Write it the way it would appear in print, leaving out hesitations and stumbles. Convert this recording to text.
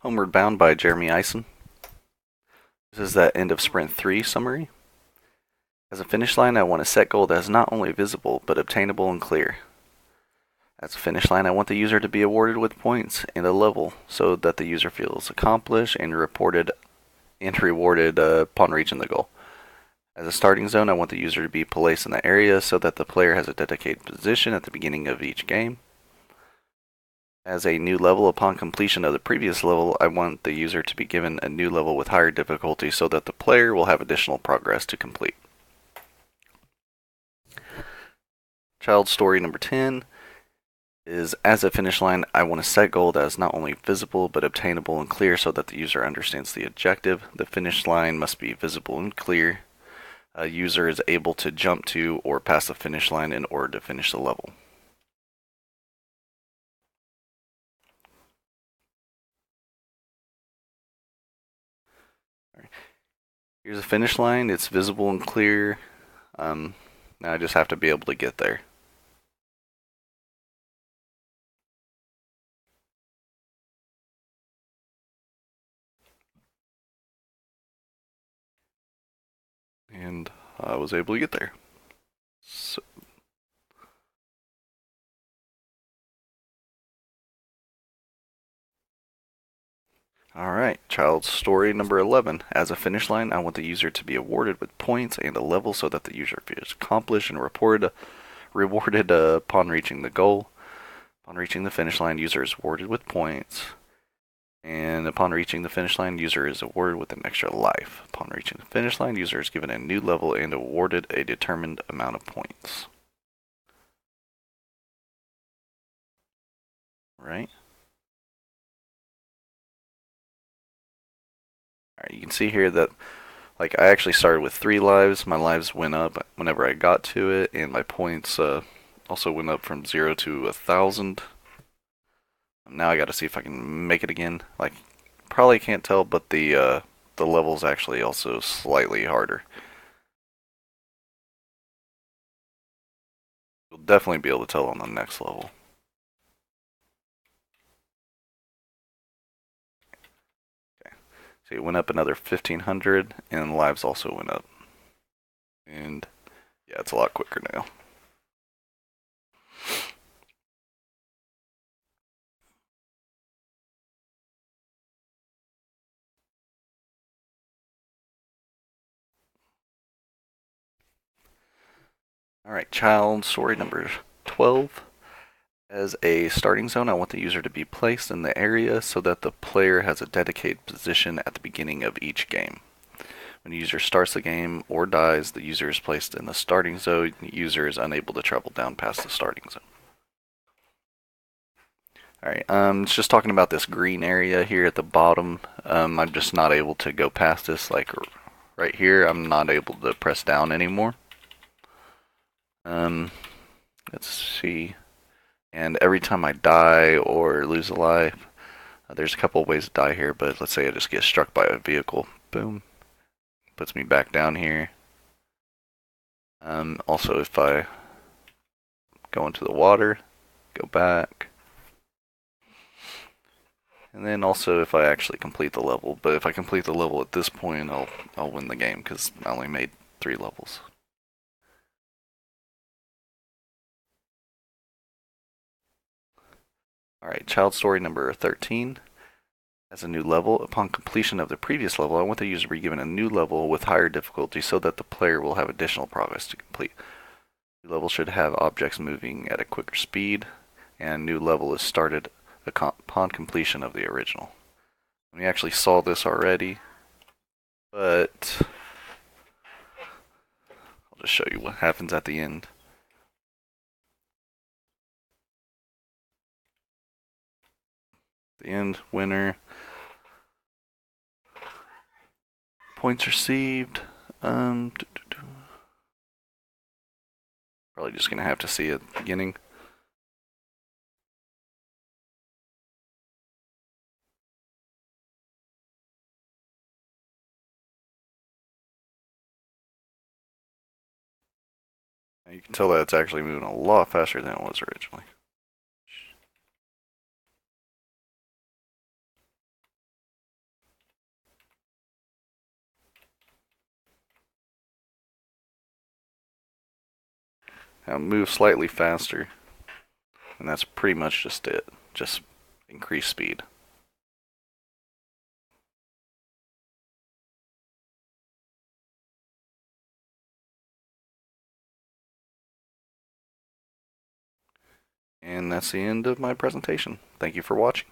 Homeward Bound by Jeremy Eisen. This is that end of Sprint 3 summary. As a finish line, I want a set goal that is not only visible, but obtainable and clear. As a finish line, I want the user to be awarded with points and a level so that the user feels accomplished and rewarded upon reaching the goal. As a starting zone, I want the user to be placed in the area so that the player has a dedicated position at the beginning of each game. As a new level, upon completion of the previous level, I want the user to be given a new level with higher difficulty so that the player will have additional progress to complete. Child story number 10 is, as a finish line, I want a set goal that is not only visible but obtainable and clear so that the user understands the objective. The finish line must be visible and clear. A user is able to jump to or pass the finish line in order to finish the level. Here's a finish line. It's visible and clear. Now I just have to be able to get there. And I was able to get there. So, Alright, child story number 11. As a finish line, I want the user to be awarded with points and a level so that the user feels accomplished and rewarded upon reaching the goal. Upon reaching the finish line, user is awarded with points. And upon reaching the finish line, user is awarded with an extra life. Upon reaching the finish line, user is given a new level and awarded a determined amount of points. Right? Alright, you can see here that I actually started with 3 lives. My lives went up whenever I got to it, and my points also went up from 0 to 1,000. Now I gotta see if I can make it again. Probably can't tell, but the level's actually also slightly harder. You'll definitely be able to tell on the next level. Okay, so it went up another 1,500, and lives also went up. And yeah, it's a lot quicker now. Alright, child story number 12. As a starting zone, I want the user to be placed in the area so that the player has a dedicated position at the beginning of each game. When the user starts the game or dies, the user is placed in the starting zone. The user is unable to travel down past the starting zone. Alright, it's just talking about this green area here at the bottom. I'm just not able to go past this, right here. I'm not able to press down anymore. Let's see. And every time I die or lose a life, there's a couple of ways to die here, but let's say I just get struck by a vehicle. Boom. Puts me back down here. Also, if I go into the water, go back. And then also if I actually complete the level. But if I complete the level at this point, I'll win the game because I only made 3 levels. Alright, child story number 13. As a new level, upon completion of the previous level, I want the user to be given a new level with higher difficulty so that the player will have additional progress to complete. New level should have objects moving at a quicker speed, and new level is started upon completion of the original. We actually saw this already, but I'll just show you what happens at the end. The end, winner. Points received. Probably just gonna have to see at the beginning. You can tell that it's actually moving a lot faster than it was originally. Now move slightly faster. And that's pretty much just it. Just increase speed. And that's the end of my presentation. Thank you for watching.